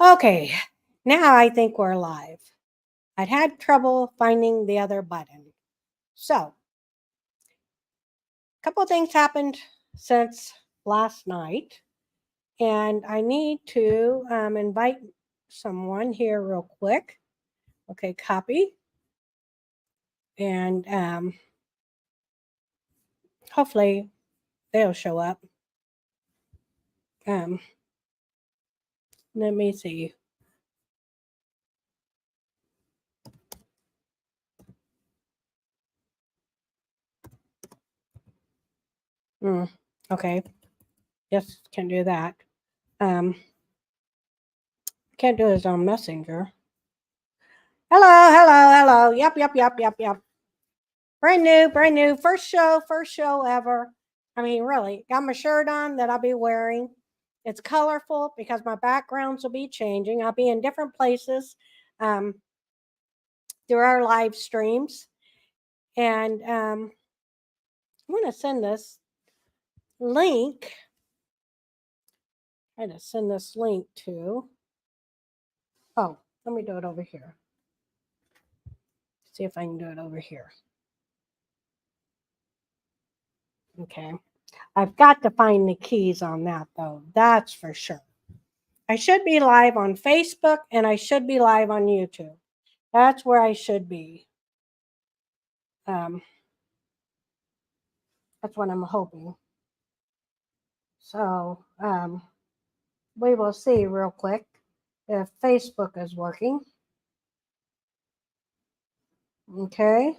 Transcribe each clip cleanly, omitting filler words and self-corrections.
Okay, now I think we're live. I'd had trouble finding the other button. So, a couple of things happened since last night, and I need to invite someone here real quick. Okay, copy, and hopefully they'll show up. Um, Let me see. Mm, okay, yes, can do that. Um, can't do his own messenger. Hello, hello, hello. Yep. Brand new, brand new. First show ever. I mean, really, got my shirt on that I'll be wearing. It's colorful because my backgrounds will be changing. I'll be in different places um, through our live streams. And I'm going to send this link. Try to send this link to. Oh, let me do it over here. See if I can do it over here. Okay. I've got to find the keys on that, though. That's for sure. I should be live on Facebook and I should be live on YouTube. That's where I should be. Um, that's what I'm hoping. So we will see real quick if Facebook is working. Okay.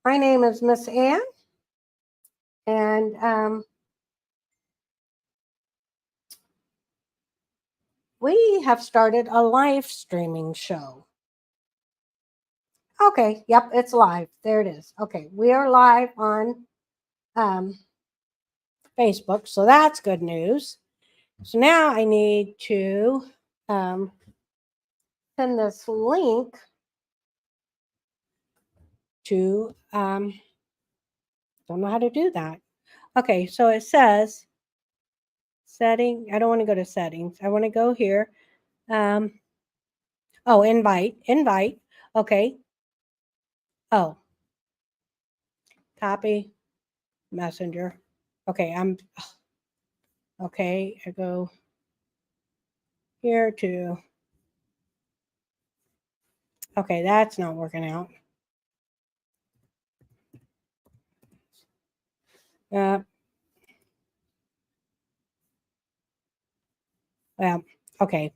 My name is Miss Ann, and we have started a live streaming show. Okay, yep, it's live. There it is. Okay, we are live on Facebook, so that's good news. So now I need to send this link to, don't know how to do that. Okay, so it says setting. I don't want to go to settings. I want to go here. Oh, invite. Okay. Oh, copy, messenger. Okay, okay. I go here to, okay, that's not working out. Well, okay.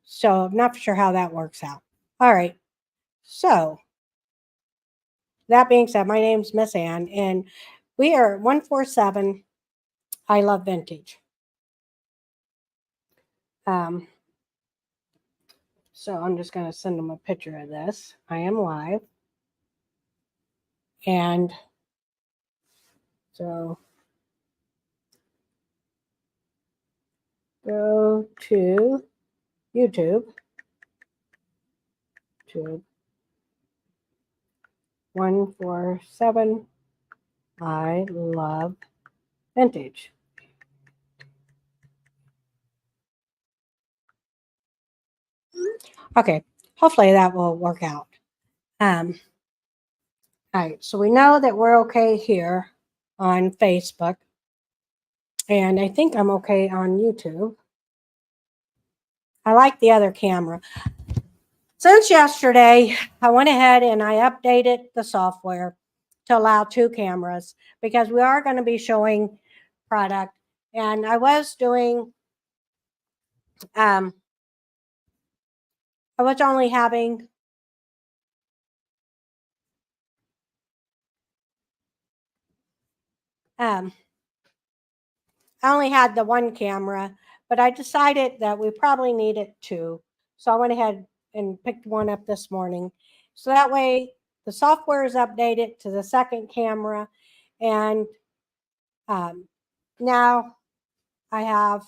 So I'm not sure how that works out. All right. So that being said, my name's Miss Ann, and we are 147 I Love Vintage. So I'm just going to send them a picture of this. I am live. And so go to YouTube. 147 I Love Vintage. Okay, hopefully that will work out. All right, so we know that we're okay here on Facebook, and I think I'm okay on YouTube. I like the other camera. Since yesterday, I went ahead and I updated the software to allow 2 cameras because we are going to be showing product. And I was doing, I was only having I only had the 1 camera, but I decided that we probably needed 2. So I went ahead and picked one up this morning. So that way the software is updated to the second camera. And now I have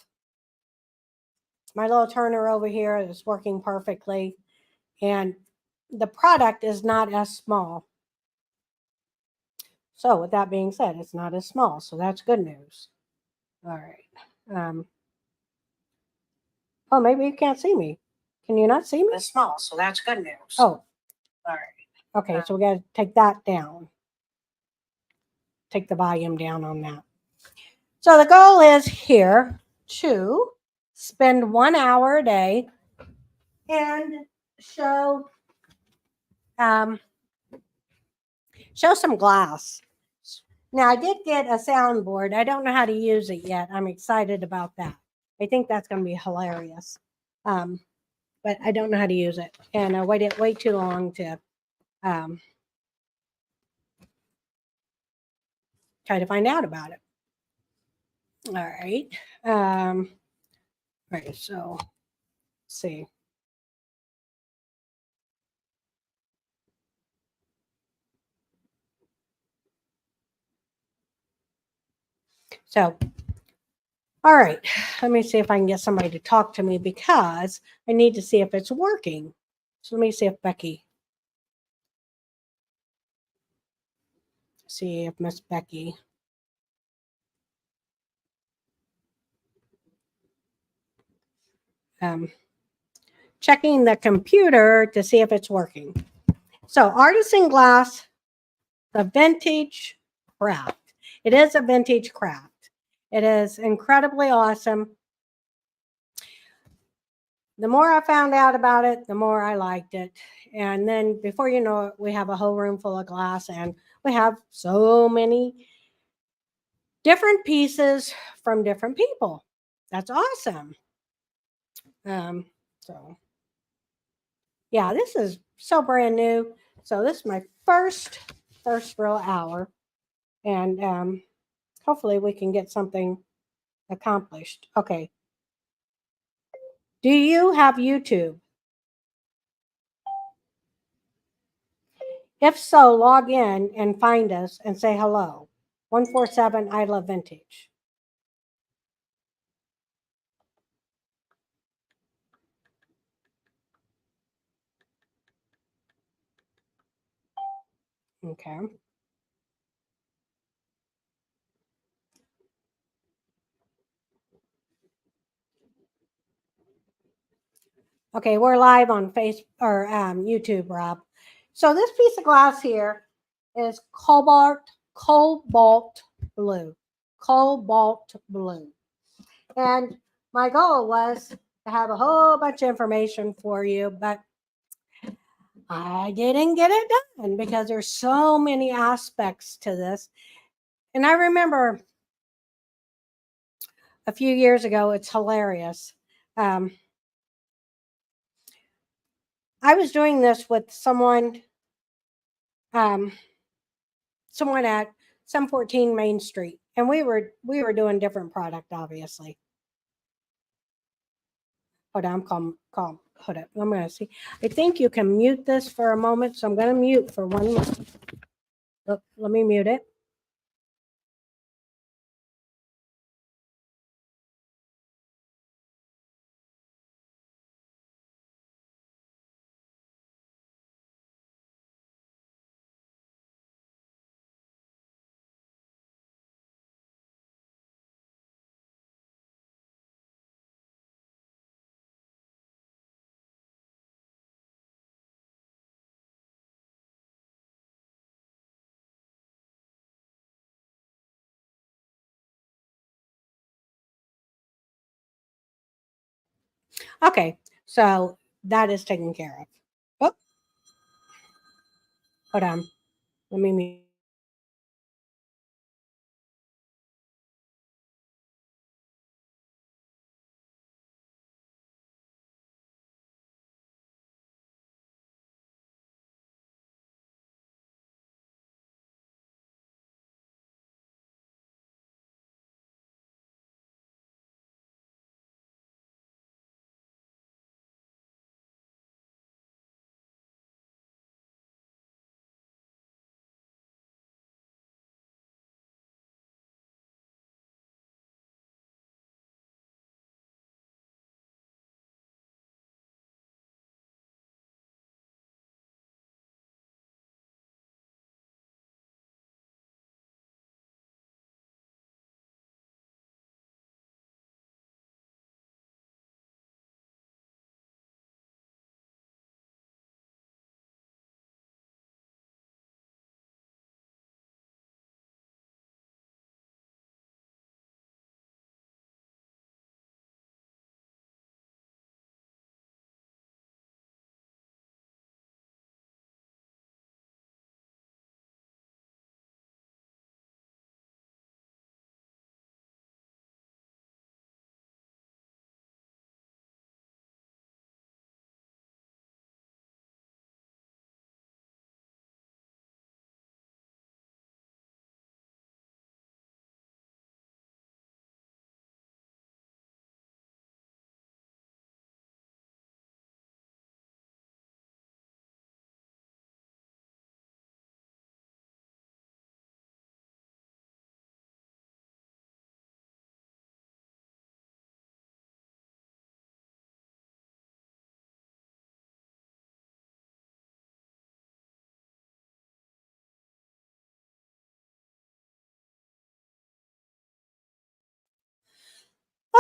my little turner over here is working perfectly. And the product is not as small. So with that being said, it's not as small. So that's good news. All right. Oh, maybe you can't see me. Can you not see me? It's small, so that's good news. Oh, All right. okay. So we got to take that down. Take the volume down on that. So the goal is here to spend 1 hour a day and show show some glass. Now I did get a soundboard. I don't know how to use it yet. I'm excited about that. I think that's going to be hilarious. But I don't know how to use it, and I waited way too long to try to find out about it. All right. Right. So let's see. So, all right. Let me see if I can get somebody to talk to me because I need to see if it's working. So let me see if Miss Becky. Checking the computer to see if it's working. So, Artisan Glass, the vintage craft. It is a vintage craft. It is incredibly awesome. The more I found out about it, the more I liked it. And then before you know it, we have a whole room full of glass, and we have so many different pieces from different people. That's awesome. So yeah, this is so brand new. So this is my first real hour, and hopefully we can get something accomplished. Okay. Do you have YouTube? If so, log in and find us and say hello. 147 I Love Vintage. Okay. Okay, we're live on Facebook or YouTube, Rob. So this piece of glass here is cobalt blue. Cobalt blue. And my goal was to have a whole bunch of information for you, but I didn't get it done because there's so many aspects to this. And I remember a few years ago, it's hilarious. I was doing this with someone um, at 714 Main Street, and we were doing different product, obviously. Hold on, calm. Hold up. I'm gonna see. I think you can mute this for a moment, so I'm gonna mute for 1 minute. Let me mute it. Okay, so that is taken care of. Oh, hold on. Let me mute.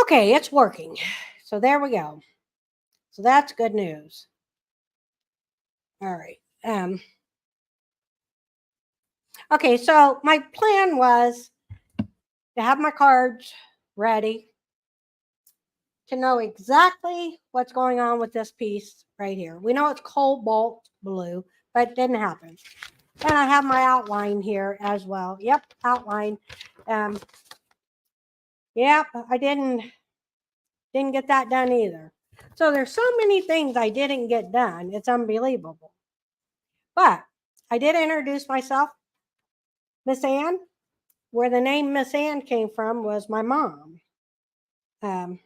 Okay, it's working. So there we go. So that's good news. All right. Okay, so my plan was to have my cards ready, to know exactly what's going on with this piece right here. We know it's cobalt blue, but it didn't happen. And I have my outline here as well. Yep, outline. Yep, I didn't get that done either. So there's so many things I didn't get done. It's unbelievable. But I did introduce myself, Miss Ann. Where the name Miss Ann came from was my mom. My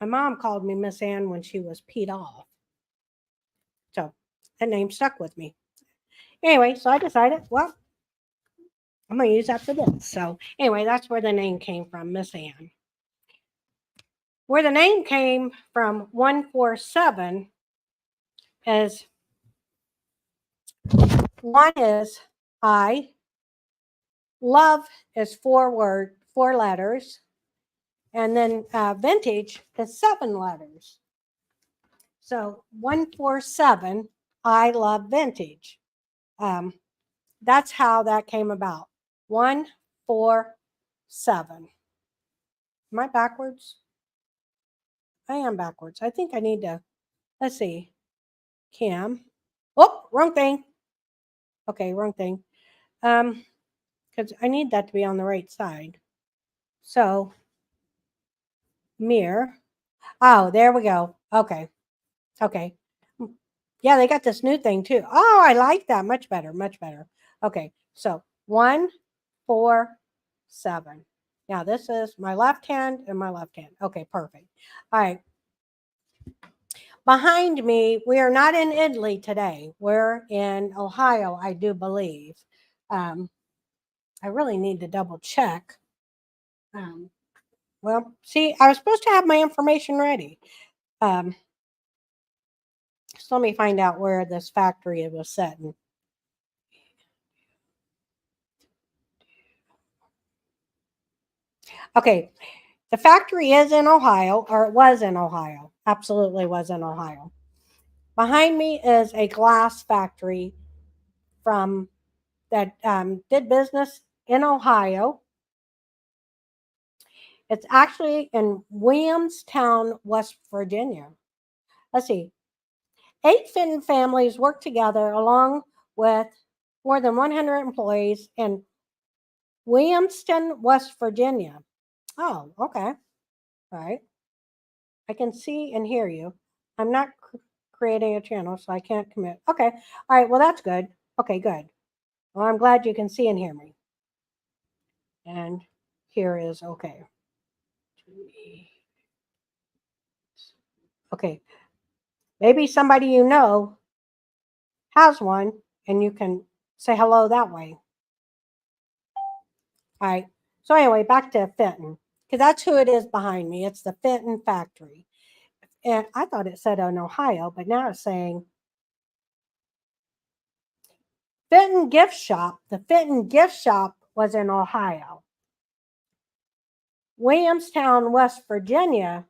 mom called me Miss Ann when she was peed off. So that name stuck with me. Anyway, so I decided, well, I'm going to use that for this. So anyway, that's where the name came from, Miss Ann. Where the name came from 147 is one is I, love is four letters, and then vintage is 7 letters. So 147, I love vintage. That's how that came about. 147. Am I backwards? I am backwards. I think I need to, let's see. Cam. Oh, wrong thing. Okay, wrong thing. Because I need that to be on the right side. So, mirror. Oh, there we go. Okay. Okay. Yeah, they got this new thing too. Oh, I like that. Much better. Much better. Okay. So 1, 4, 7. Now this is my left hand and my left hand. Okay, perfect. All right. Behind me, we are not in Italy today. We're in Ohio, I do believe. I really need to double check. Well, see, I was supposed to have my information ready. So let me find out where this factory was set in. Okay, the factory is in Ohio, or it was in Ohio. Absolutely was in Ohio. Behind me is a glass factory from that did business in Ohio. It's actually in Williamstown, West Virginia. Let's see. 8 Fenton families work together along with more than 100 employees in Williamston, West Virginia. Oh, okay. All right. I can see and hear you. I'm not creating a channel, so I can't commit. Okay. All right. Well, that's good. Okay, good. Well, I'm glad you can see and hear me. And here is okay. Okay. Maybe somebody you know has one and you can say hello that way. All right. So, anyway, back to Fenton, because that's who it is behind me. It's the Fenton factory. And I thought it said in Ohio, but now it's saying Fenton Gift Shop. The Fenton Gift Shop was in Ohio. Williamstown, West Virginia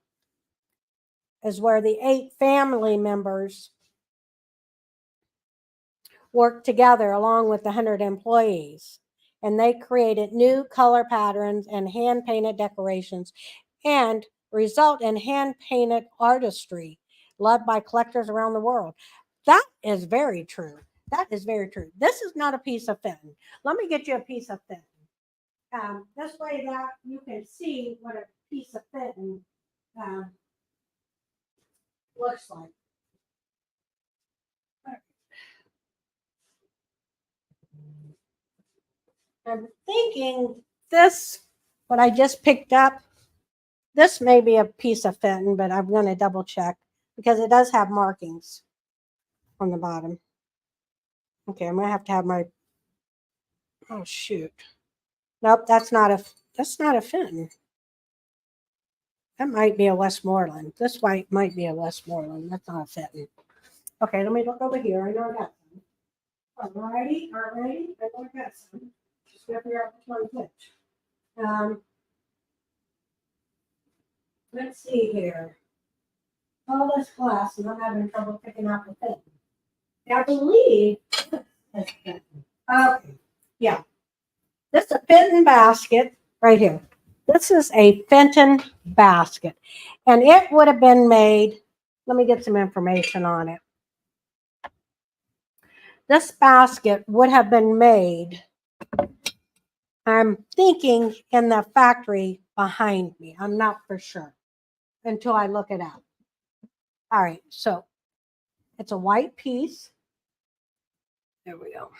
is where the 8 family members worked together along with the 100 employees. And they created new color patterns and hand painted decorations and result in hand painted artistry loved by collectors around the world. That is very true. That is very true. This is not a piece of Fenton. Let me get you a piece of Fenton. This way that you can see what a piece of Fenton looks like. I'm thinking this, what I just picked up, this may be a piece of Fenton, but I'm going to double check because it does have markings on the bottom. Okay, I'm going to have my, oh shoot. Nope, that's not a Fenton. That might be a Westmoreland. This might be a Westmoreland. That's not a Fenton. Okay, let me look over here. I know I got some. Alrighty. I know I got some. Just gotta figure out which one's which. Let's see here. All this glass, and I'm having trouble picking out the thing. I believe it's Fenton. Okay, yeah. This is a Fenton basket right here. This is a Fenton basket, and it would have been made. Let me get some information on it. This basket would have been made, I'm thinking, in the factory behind me. I'm not for sure until I look it up. All right, so it's a white piece. There we go.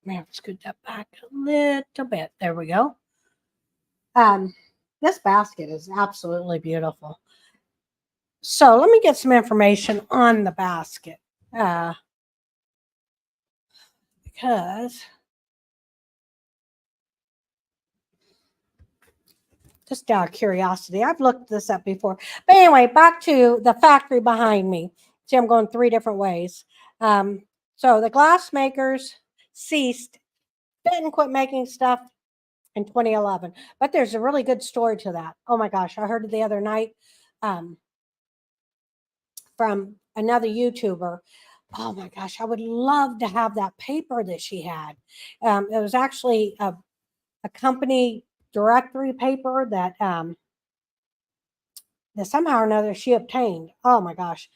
We have to scoot that back a little bit. There we go. This basket is absolutely beautiful. So let me get some information on the basket. Because just out of curiosity, I've looked this up before. But anyway, back to the factory behind me. See, I'm going 3 different ways. So the glass makers ceased, didn't quit making stuff in 2011. But there's a really good story to that. Oh my gosh, I heard it the other night from another YouTuber. Oh my gosh, I would love to have that paper that she had. It was actually a company directory paper that that somehow or another she obtained. Oh my gosh.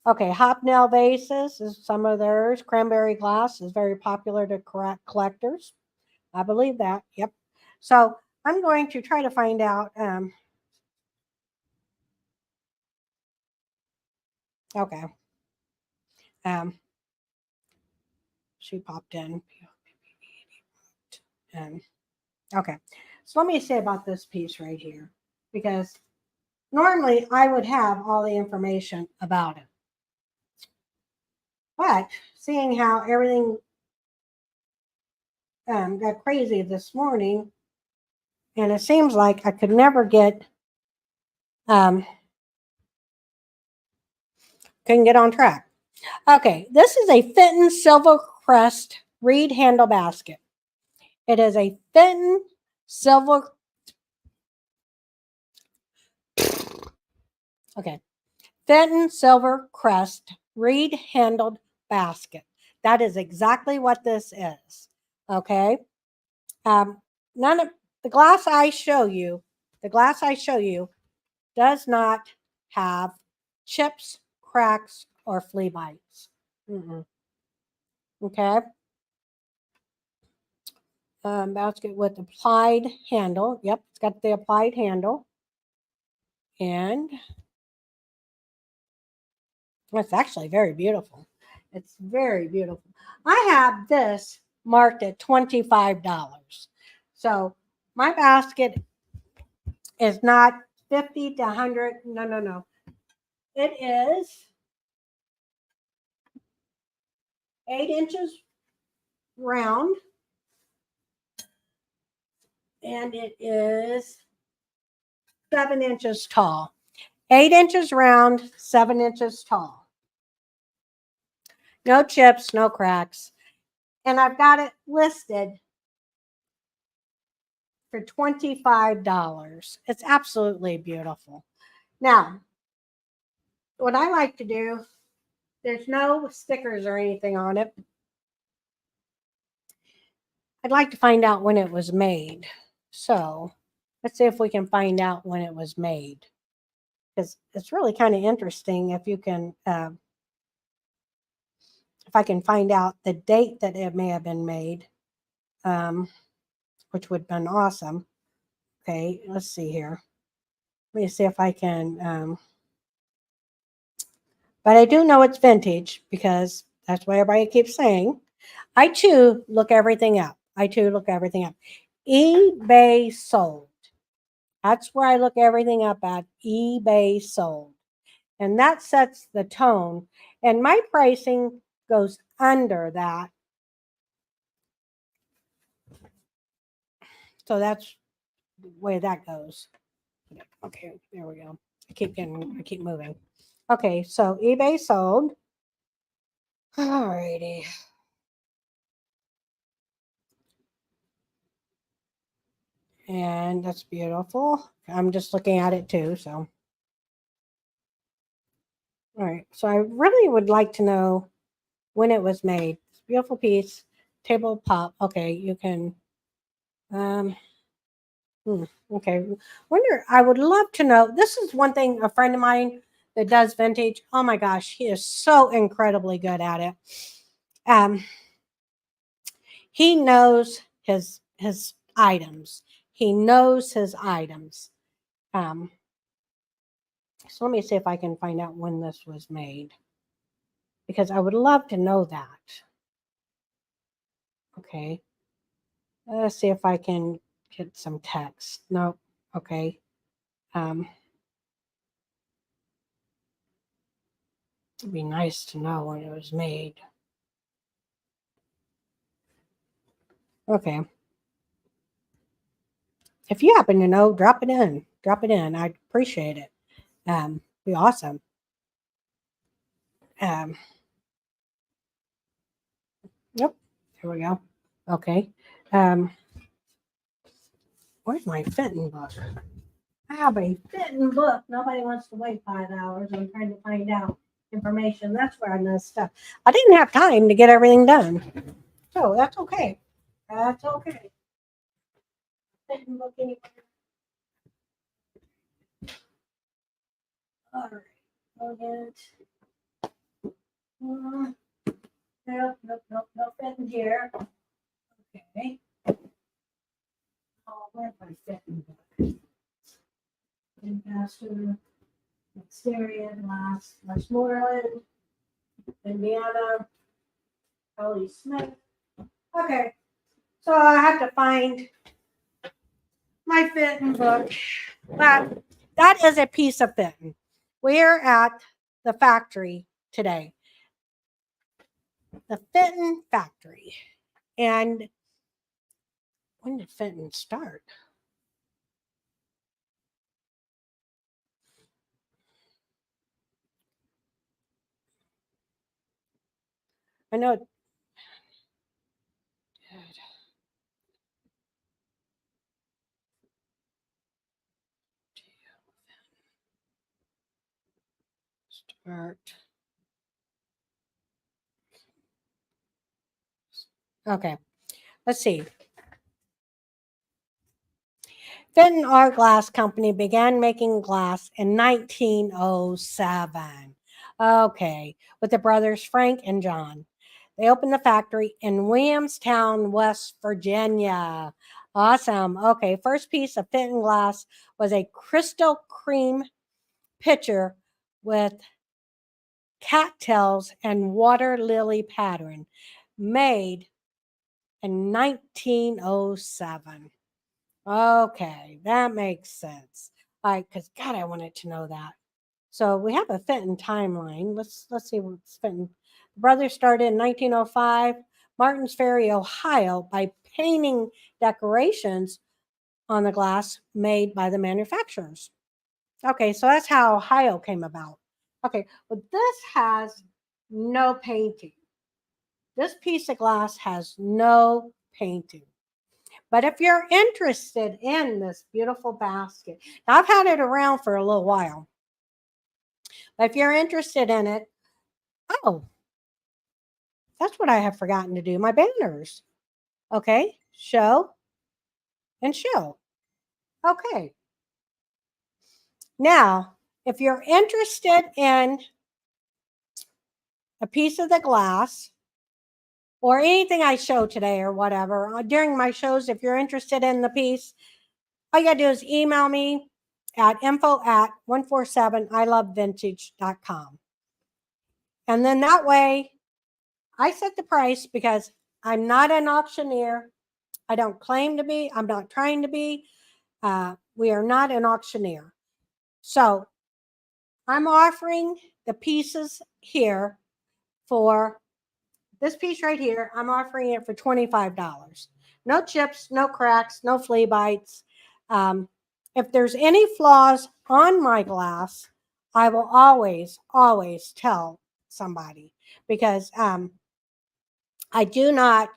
Okay, hobnail vases is some of theirs. Cranberry glass is very popular to collectors. I believe that. Yep. So I'm going to try to find out. Okay. She popped in. Okay. So let me say about this piece right here, because normally I would have all the information about it. But seeing how everything got crazy this morning, and it seems like I could never get, couldn't get on track. Okay, this is a Fenton Silver Crest reed handle basket. It is a Fenton Silver. Okay, Fenton Silver Crest reed handled basket. That is exactly what this is. Okay. None of the glass I show you, does not have chips, cracks, or flea bites. Okay. Basket with applied handle. Yep, it's got the applied handle. And it's actually very beautiful. It's very beautiful. I have this marked at $25. So my basket is not 50 to 100. No. It is 8 inches round, and it is 7 inches tall. 8 inches round, 7 inches tall. No chips, no cracks. And I've got it listed for $25. It's absolutely beautiful. Now, what I like to do, there's no stickers or anything on it. I'd like to find out when it was made. So let's see if we can find out when it was made. Because it's really kind of interesting if you can, if I can find out the date that it may have been made, which would have been awesome. Okay, let's see here. Let me see if I can. But I do know it's vintage because that's what everybody keeps saying. I too look everything up. eBay sold. That's where I look everything up at. eBay sold. And that sets the tone. And my pricing goes under that. So that's the way that goes. Okay, there we go. I keep moving. Okay, so eBay sold. And that's beautiful. I'm just looking at it too. So, all right. So I really would like to know when it was made. It's a beautiful piece. Table pop. Okay, you can. Um, okay. Wonder. I would love to know. This is one thing. A friend of mine that does vintage. Oh my gosh, he is so incredibly good at it. Um, he knows his items. He knows his items. Um, so let me see if I can find out when this was made because I would love to know that. Okay. Let's see if I can get some text. No. Okay. Um, it'd be nice to know when it was made. Okay. If you happen to know, drop it in. Drop it in. I'd appreciate it. Be awesome. Um, yep. Here we go. Okay. Um, where's my fitting book? I have a fitting book. Nobody wants to wait 5 hours. I'm trying to find out information. That's where I messed up. I didn't have time to get everything done. So that's okay. That's okay. Fitting book anywhere. All right. Go ahead. No fitting here. Okay. Oh, where's my fitting book? Ambassador, Exterior, Glass, Westmoreland, Indiana, Ellie Smith. Okay, so I have to find my fitting book. That is a piece of fitting. We're at the factory today, the fitting factory. And when did fitting start? I know it did start. Okay, let's see. Fenton Art Glass Company began making glass in 1907. Okay, with the brothers Frank and John. They opened the factory in Williamstown, West Virginia. Awesome. Okay, first piece of Fenton glass was a crystal cream pitcher with cattails and water lily pattern made in 1907. Okay, that makes sense. All right, because God, I wanted to know that. So we have a Fenton timeline. Let's see what's Fenton. The brothers started in 1905, Martins Ferry, Ohio, by painting decorations on the glass made by the manufacturers. Okay, so that's how Ohio came about. Okay, but this has no painting. This piece of glass has no painting. But if you're interested in this beautiful basket, now I've had it around for a little while. But if you're interested in it, oh, that's what I have forgotten to do. My banners. Okay, show and show. Okay. Now, if you're interested in a piece of the glass or anything I show today or whatever, during my shows, if you're interested in the piece, all you got to do is email me at info@147ilovevintage.com. And then that way, I set the price because I'm not an auctioneer. I don't claim to be. I'm not trying to be. We are not an auctioneer. So I'm offering the pieces here for this piece right here. I'm offering it for $25. No chips, no cracks, no flea bites. If there's any flaws on my glass, I will always tell somebody because I do not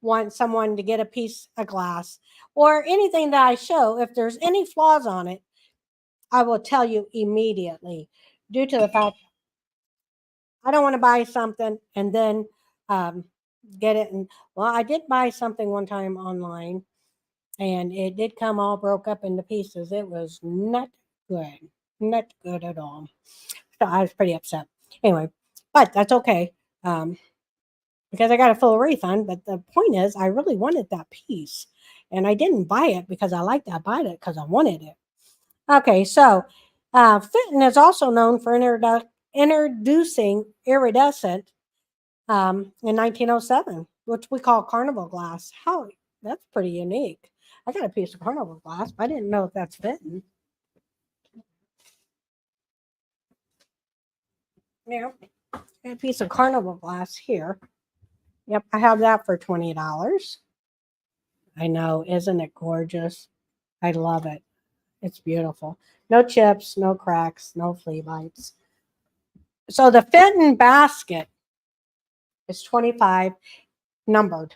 want someone to get a piece of glass or anything that I show, if there's any flaws on it, I will tell you immediately, due to the fact I don't want to buy something and then get it. And well, I did buy something one time online, and it did come all broke up into pieces. It was good, not good at all. So I was pretty upset. Anyway, but that's okay. Um, because I got a full refund. But the point is, I really wanted that piece, and I didn't buy it because I liked it. I bought it because I wanted it. Okay, so Fenton is also known for introducing iridescent in 1907, which we call carnival glass. How that's pretty unique. I got a piece of carnival glass, but I didn't know if that's Fenton. Yeah, a piece of carnival glass here. Yep, I have that for $20. I know, isn't it gorgeous? I love it. It's beautiful. No chips, no cracks, no flea bites. So the Fenton basket is 25, numbered.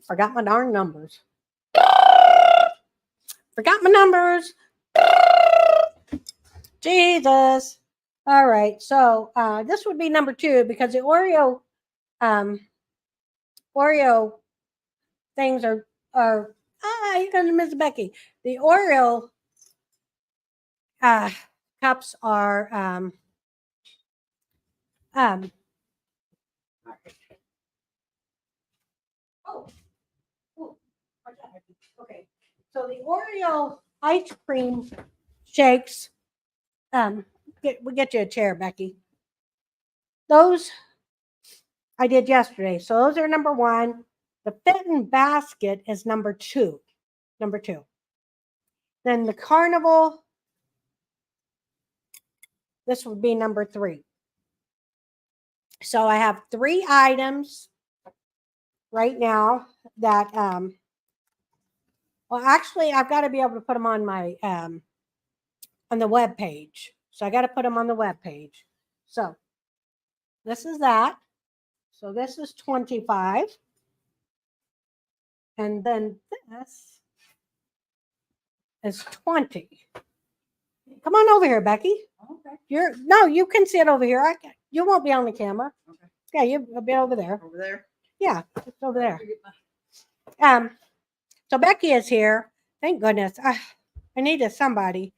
Forgot my darn numbers. Forgot my numbers. Jesus. All right. So this would be number 2 because the Oreo things are here comes Miss Becky. The Oreo cups are okay. So the Oreo ice cream shakes. We get you a chair, Becky. Those I did yesterday. So those are number 1. The Fenton basket is number 2. Number 2. Then the carnival, this would be number 3. So I have 3 items right now that well, actually I've got to be able to put them on my on the web page. So I got to put them on the web page. So this is that. So this is 25. And then this is 20. Come on over here, Becky. Okay. You can sit over here. You won't be on the camera. Okay. Yeah, you'll be over there. Over there? Yeah, it's over there. So Becky is here. Thank goodness. I needed somebody.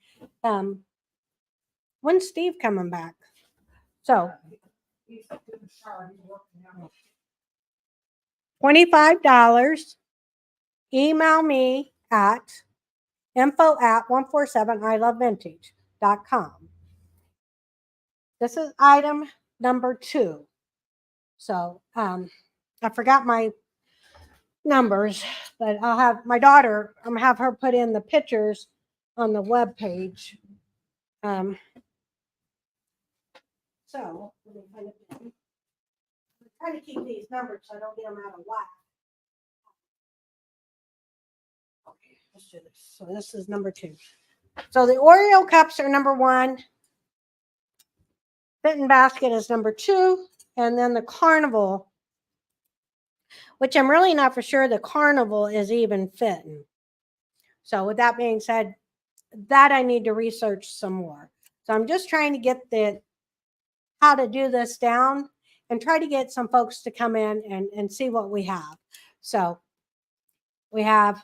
When's Steve coming back? So $25. Email me at info@147ilovevintage.com. This is item number 2. So I forgot my numbers, but I'll have my daughter, I'm gonna have her put in the pictures on the web page. So I'm trying to keep these numbers so I don't get them out of whack. Okay, let's do this. So this is number 2. So the Oreo cups are number 1. Fenton basket is number 2. And then the carnival, which I'm really not for sure the carnival is even Fenton. So with that being said, that I need to research some more. So I'm just trying to get how to do this down and try to get some folks to come in and see what we have. So we have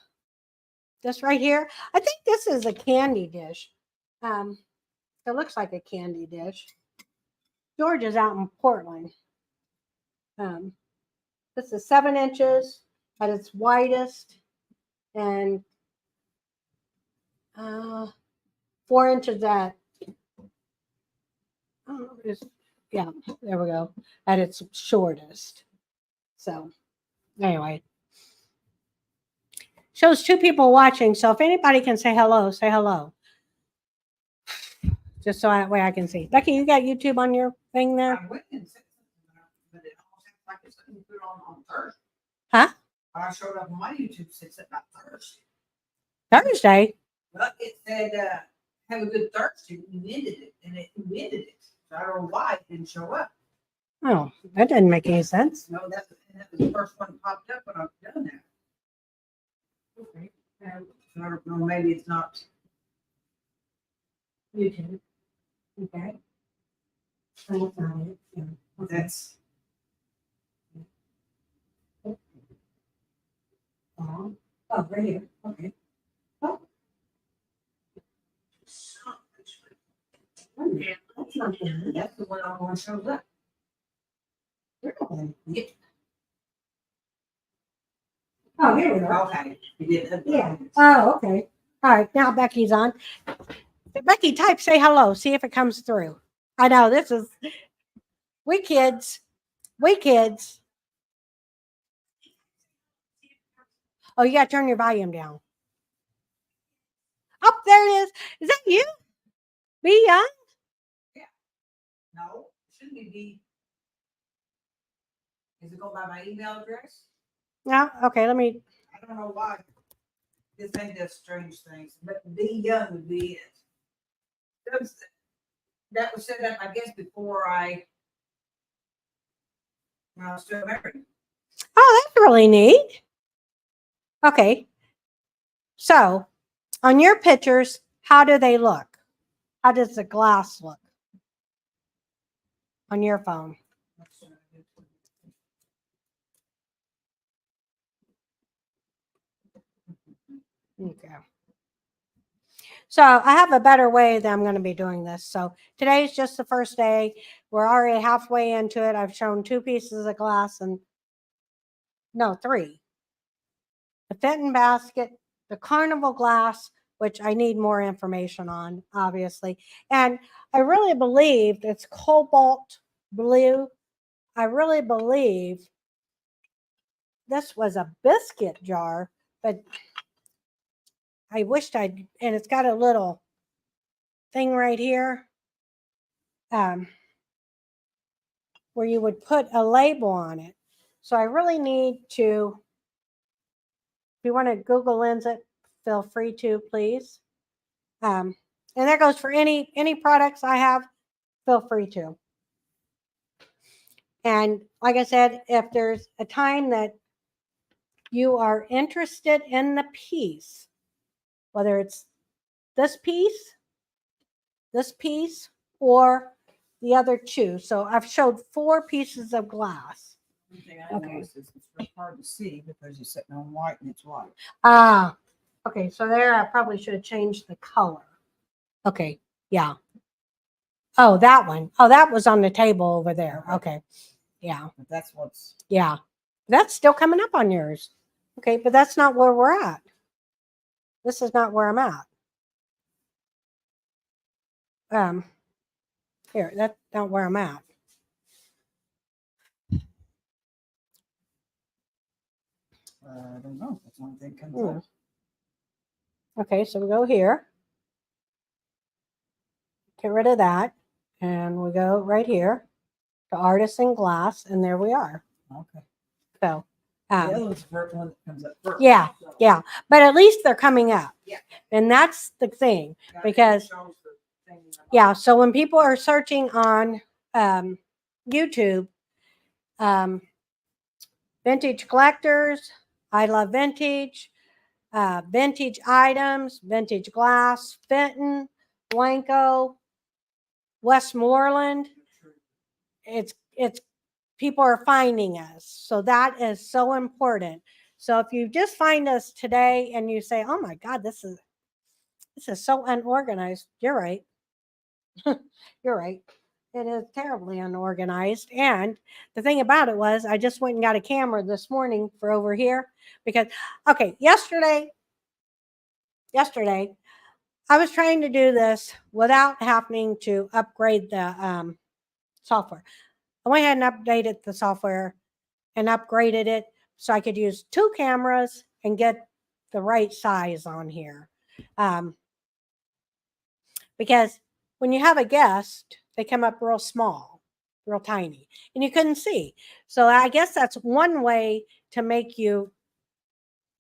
this right here. I think this is a candy dish. It looks like a candy dish. George is out in Portland. This is 7 inches at its widest and 4 inches at, yeah, there we go, at its shortest. So anyway, shows 2 people watching. So if anybody can say hello, say hello. Just so that way I can see. Becky, you got YouTube on your thing there? I went and said something, but it almost seems like it's something you put on Thursday. Huh? I showed up on my YouTube, said something about Thursday. Thursday? Well, it said, have a good Thursday. We ended it, and it ended it. So I don't know why it didn't show up. Oh, that doesn't make any sense. No, that's And that was the first one popped up when I've done that. Okay. I don't know, maybe it's not. YouTube. Okay. That's not it. Yeah. Okay. That's Oh, right here. Okay. Oh. yeah, That's not good. that's the one I want to show up. Really? Yeah. Oh, here we are. Okay. You did that. Yeah. Oh, okay. All right. Now Becky's on. Becky, type say hello. See if it comes through. I know this is we kids. We kids. Oh, you got to turn your volume down. Up there it is. Is that you? Be young? No, shouldn't it be? Is it go by my email address? Yeah. Okay. Let me. I don't know why. This thing does strange things, but be young would be it. That was set up, I guess, before when I was still married. Oh, that's really neat. Okay. So, on your pictures, how do they look? How does the glass look on your phone? Okay. So I have a better way that I'm going to be doing this. So today's just the first day. We're already halfway into it. I've shown 2 pieces of glass and no, 3. The Fenton basket, the carnival glass, which I need more information on, obviously. And I really believe it's cobalt blue. I really believe this was a biscuit jar, but I wished I'd, and it's got a little thing right here where you would put a label on it. So I really need to, if you want to Google Lens it, feel free to, please. And that goes for any products I have, feel free to. And like I said, if there's a time that you are interested in the piece, whether it's this piece, or the other 2. So I've showed 4 pieces of glass. One thing I noticed is it's real hard to see because you're sitting on white and it's white. Ah, okay. So there, I probably should have changed the color. Okay, yeah. Oh, that one. Oh, that was on the table over there. Okay, yeah, But that's what's. yeah. That's still coming up on yours. Okay, but that's not where we're at. This is not where I'm at. Here, that's not where I'm at. I don't know. That's one thing comes Hmm. up. Okay, so we go here. Get rid of that. And we go right here to Artisan Glass, and there we are. Okay. So, The other one's the first one that comes up first. yeah, so- yeah. But at least they're coming up. Yeah. And that's the thing. Yeah, it Because- shows the thing in the Yeah, so when people are searching on YouTube, vintage collectors, I love vintage, vintage items, vintage glass, Fenton, Blanco, Westmoreland. It's people are finding us. So that is so important. So if you just find us today and you say, "Oh my God, this is so unorganized," you're right. You're right. It is terribly unorganized. And the thing about it was, I just went and got a camera this morning for over here because, okay, yesterday, I was trying to do this without having to upgrade the software. I went ahead and updated the software and upgraded it so I could use 2 cameras and get the right size on here. Because when you have a guest, they come up real small, real tiny, and you couldn't see. So I guess that's one way to make you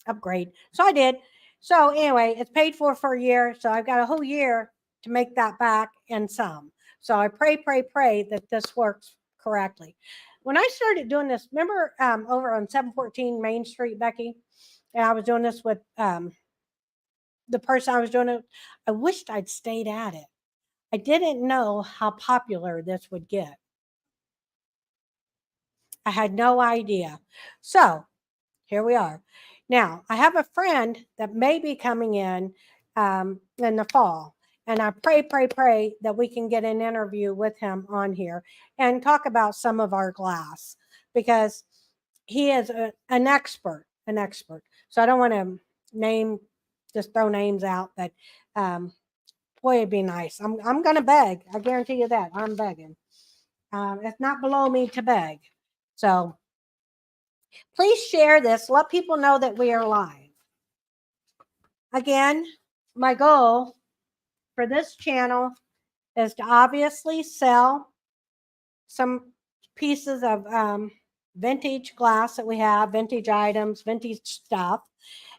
upgrade. So I did. So anyway, it's paid for a year. So I've got a whole year to make that back and some. So I pray that this works correctly. when I started doing this, remember over on 714 Main Street, Becky? And I was doing this with the person I was doing it. I wished I'd stayed at it. I didn't know how popular this would get. I had no idea. So here we are. Now, I have a friend that may be coming in the fall. And I pray that we can get an interview with him on here and talk about some of our glass because he is an expert, an expert. So I don't want to just throw names out, but boy, it'd be nice. I'm going to beg. I guarantee you that. I'm begging. It's not below me to beg. So please share this. Let people know that we are live. Again, my goal for this channel is to obviously sell some pieces of vintage glass that we have, vintage items, vintage stuff,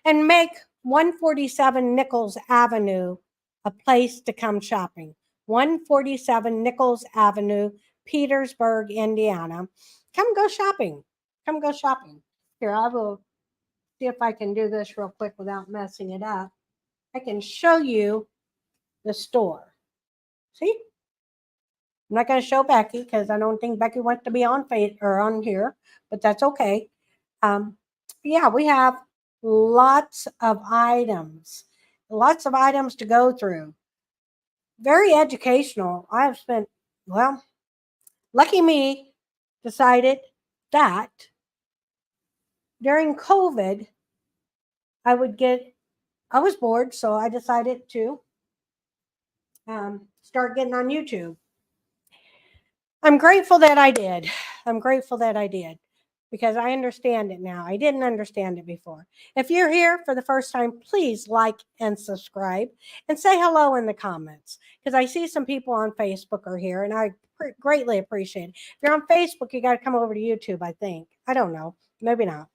and make 147 Nichols Avenue a place to come shopping. 147 Nichols Avenue, Petersburg, Indiana. Come go shopping. Come go shopping. Here, I will see if I can do this real quick without messing it up. I can show you the store. See? I'm not going to show Becky because I don't think Becky wants to be on on here, but that's okay. Yeah, we have lots of items to go through. Very educational. I've spent, well, lucky me, decided that during COVID, I was bored, so I decided to start getting on YouTube. I'm grateful that I did. I'm grateful that I did because I understand it now. I didn't understand it before. If you're here for the first time, please like and subscribe and say hello in the comments because I see some people on Facebook are here and I greatly appreciate it. If you're on Facebook, you got to come over to YouTube, I think. I don't know. Maybe not.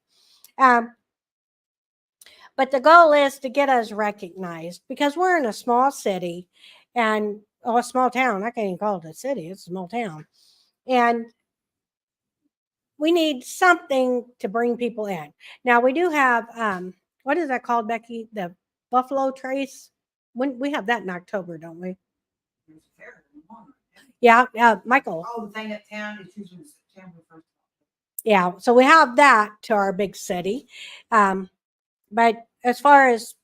But the goal is to get us recognized because we're in a small city and a small town. I can't even call it a city. It's a small town. And we need something to bring people in. Now we do have what is that called, Becky? The Buffalo Trace. When we have that in October, don't we? Yeah, Michael. Oh, the thing at town is usually September 1st. Yeah, so we have that to our big city. But as far as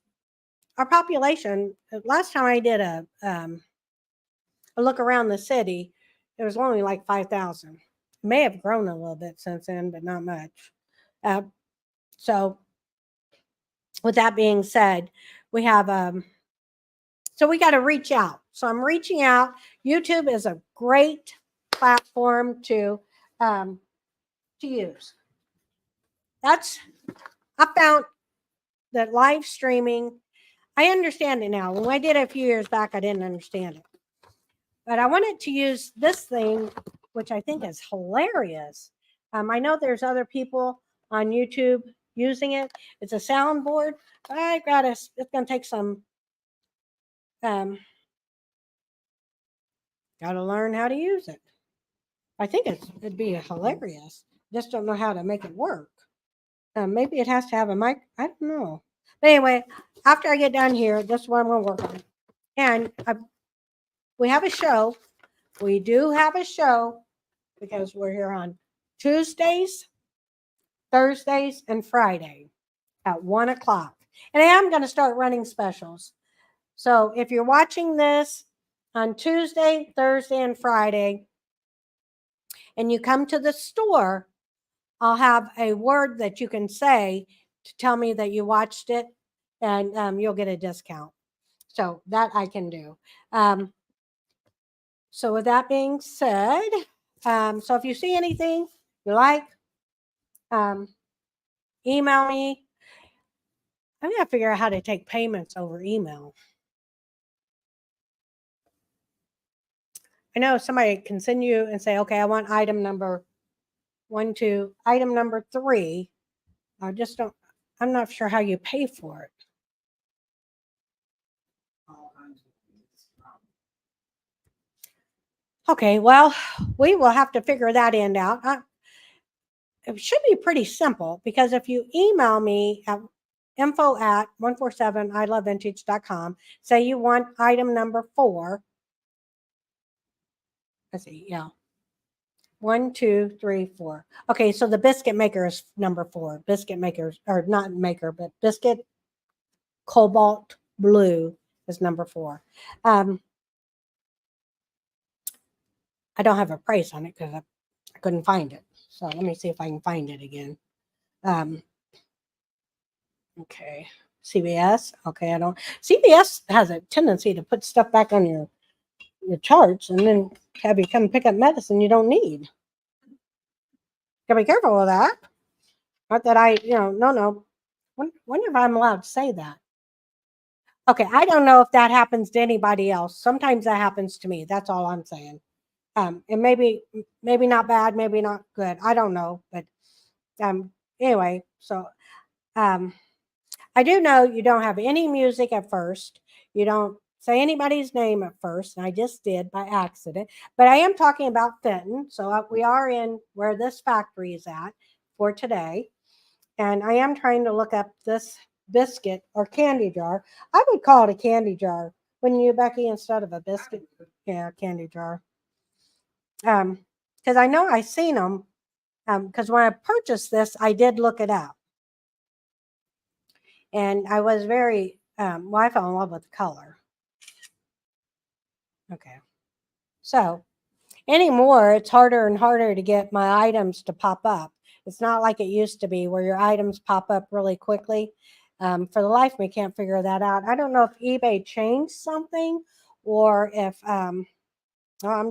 our population, last time I did a look around the city, there was only like 5,000. May have grown a little bit since then, but not much. So with that being said, we have so we got to reach out. So I'm reaching out. YouTube is a great platform to use. I found that live streaming, I understand it now. When I did it a few years back, I didn't understand it. But I wanted to use this thing, which I think is hilarious. I know there's other people on YouTube using it. It's a soundboard. It's going to take some, got to learn how to use it. I think it'd be hilarious. Just don't know how to make it work. Maybe it has to have a mic. I don't know. But anyway, after I get done here, this is what I'm going to work on. And we have a show. We do have a show because we're here on Tuesdays, Thursdays, and Friday at 1 o'clock. And I am going to start running specials. So if you're watching this on Tuesday, Thursday, and Friday, and you come to the store, I'll have a word that you can say to tell me that you watched it, and you'll get a discount. So that I can do. So with that being said, so if you see anything you like, email me. I'm going to figure out how to take payments over email. I know somebody can send you and say, okay, I want item number 1, 2, item number 3. I'm not sure how you pay for it. Okay, well, we will have to figure that end out. it should be pretty simple because if you email me at info@147ilovevintage.com, say you want item number 4. Let's see, yeah. 1, 2, 3, 4. Okay, so the biscuit maker is number 4. Biscuit makers, or not maker, but biscuit cobalt blue is number 4. I don't have a price on it because I couldn't find it. So let me see if I can find it again. Okay, CVS. Okay, I don't. CVS has a tendency to put stuff back on your charts and then have you come pick up medicine you don't need. Gotta be careful with that. Not that I, no. Wonder if I'm allowed to say that. Okay, I don't know if that happens to anybody else. Sometimes that happens to me. That's all I'm saying. And maybe not bad, maybe not good. I don't know, but anyway. So I do know you don't have any music at first. You don't say anybody's name at first, and I just did by accident. But I am talking about Fenton, so we are in where this factory is at for today. And I am trying to look up this biscuit or candy jar. I would call it a candy jar, wouldn't you, Becky, instead of a biscuit? Yeah, candy jar. Because I know I seen them. Because when I purchased this, I did look it up. And I was very, I fell in love with the color. Okay. So anymore, it's harder and harder to get my items to pop up. It's not like it used to be where your items pop up really quickly. For the life of me, can't figure that out. I don't know if eBay changed something or if I'm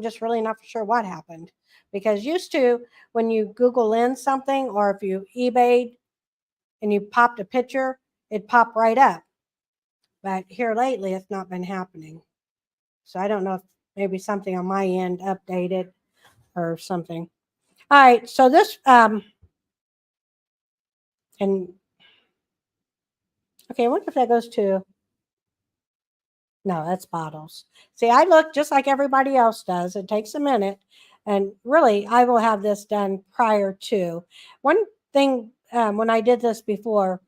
just really not sure what happened. Because used to, when you Google in something or if you eBayed and you popped a picture, it'd pop right up. But here lately, it's not been happening. So I don't know if maybe something on my end updated or something. All right, so this and okay, I wonder if that goes to no, that's bottles. See, I look just like everybody else does. It takes a minute, and really, I will have this done prior to. One thing when I did this before,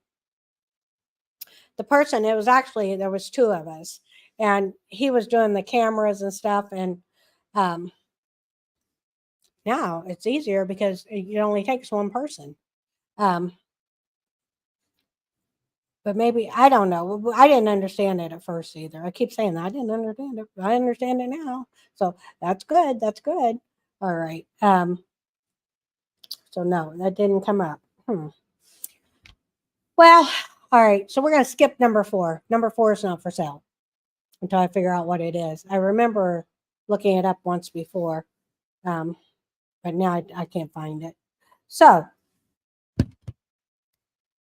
the person it was actually there was 2 of us, and he was doing the cameras and stuff, and now it's easier because it only takes one person. But maybe I don't know. I didn't understand it at first either. I keep saying that I didn't understand it. I understand it now. So that's good. That's good. All right. So no, that didn't come up. Well, all right. So we're gonna skip number 4. Number 4 is not for sale until I figure out what it is. I remember looking it up once before, but now I can't find it. So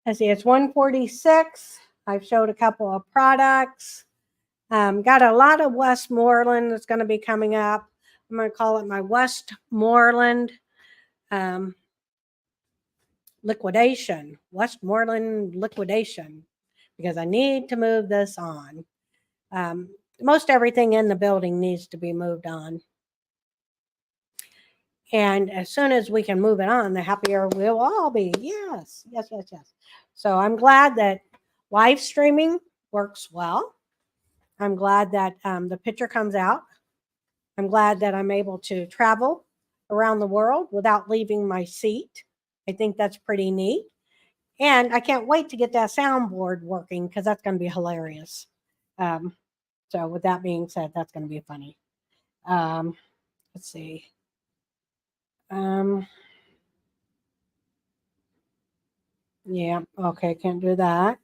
let's see. It's 146. I've showed a couple of products. Got a lot of Westmoreland that's going to be coming up. I'm going to call it my Westmoreland liquidation. Westmoreland liquidation because I need to move this on. Most everything in the building needs to be moved on. And as soon as we can move it on, the happier we'll all be. Yes. So I'm glad that live streaming works well. I'm glad that the picture comes out. I'm glad that I'm able to travel around the world without leaving my seat. I think that's pretty neat. And I can't wait to get that soundboard working because that's going to be hilarious. So with that being said, that's going to be funny. Let's see. Yeah, okay, can't do that.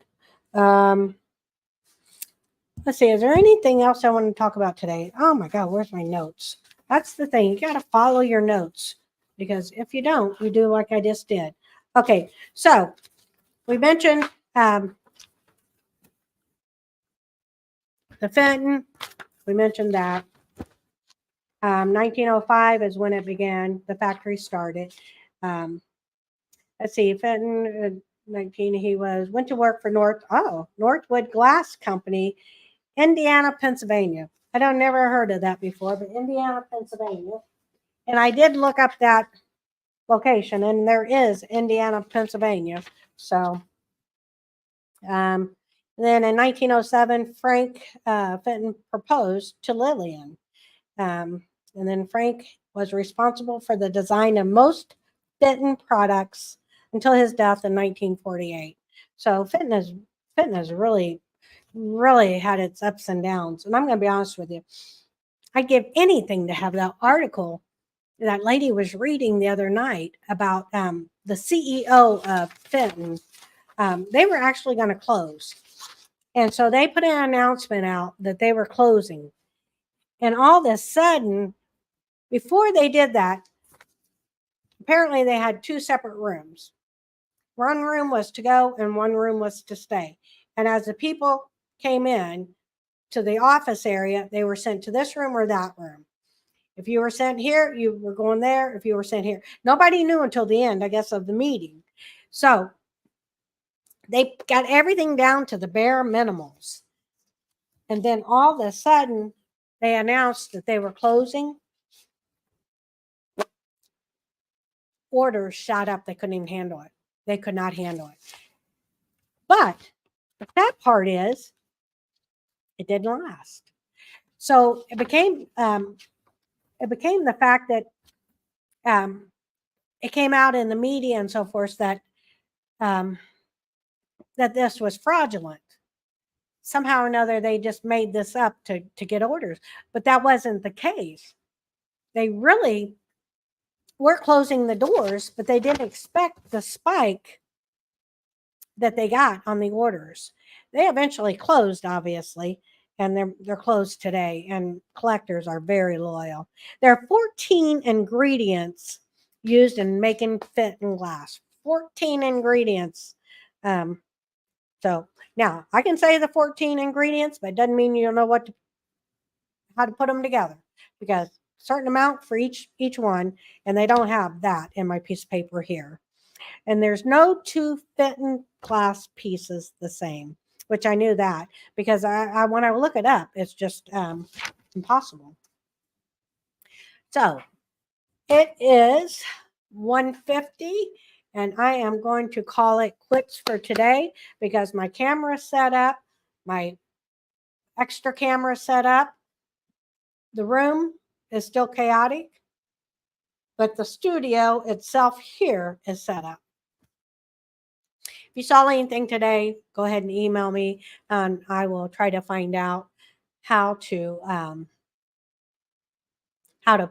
Let's see, is there anything else I want to talk about today? Oh my God, where's my notes? That's the thing. You got to follow your notes because if you don't, you do like I just did. Okay, so we mentioned the Fenton. We mentioned that 1905 is when it began. The factory started. Let's see, Fenton, 19. He went to work for Northwood Glass Company, Indiana, Pennsylvania. I don't never heard of that before, but Indiana, Pennsylvania. And I did look up that location, and there is Indiana, Pennsylvania. So, then in 1907, Frank Fenton proposed to Lillian. And then Frank was responsible for the design of most Fenton products until his death in 1948. So Fenton has really had its ups and downs. And I'm going to be honest with you, I'd give anything to have that article that lady was reading the other night about the CEO of Fenton. They were actually going to close. And so they put an announcement out that they were closing. And all of a sudden, before they did that, apparently they had two separate rooms. One room was to go and one room was to stay. And as the people came in to the office area, they were sent to this room or that room. If you were sent here, you were going there. If you were sent here, nobody knew until the end, I guess, of the meeting. So they got everything down to the bare minimals. And then all of a sudden, they announced that they were closing. Orders shot up. They couldn't even handle it. They could not handle it. But the sad part is, it didn't last. So it became the fact that it came out in the media and so forth that that this was fraudulent. Somehow or another, they just made this up to get orders, but that wasn't the case. They really were closing the doors, but they didn't expect the spike that they got on the orders. They eventually closed, obviously, and they're closed today, and collectors are very loyal. There are 14 ingredients used in making Fenton glass. 14 ingredients. So now I can say the 14 ingredients, but it doesn't mean you don't know how to put them together, because certain amount for each one, and they don't have that in my piece of paper here. And there's no two Fenton glass pieces the same, which I knew that because I when I look it up, it's just impossible. So it is 1:50, and I am going to call it quits for today because my camera set up, my extra camera set up. The room is still chaotic, but the studio itself here is set up. If you saw anything today, go ahead and email me, and I will try to find out how to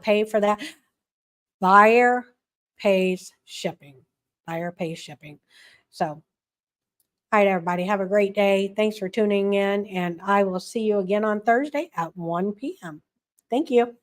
pay for that. Buyer pays shipping. Buyer pays shipping. So, all right, everybody, have a great day. Thanks for tuning in, and I will see you again on Thursday at 1 p.m. Thank you.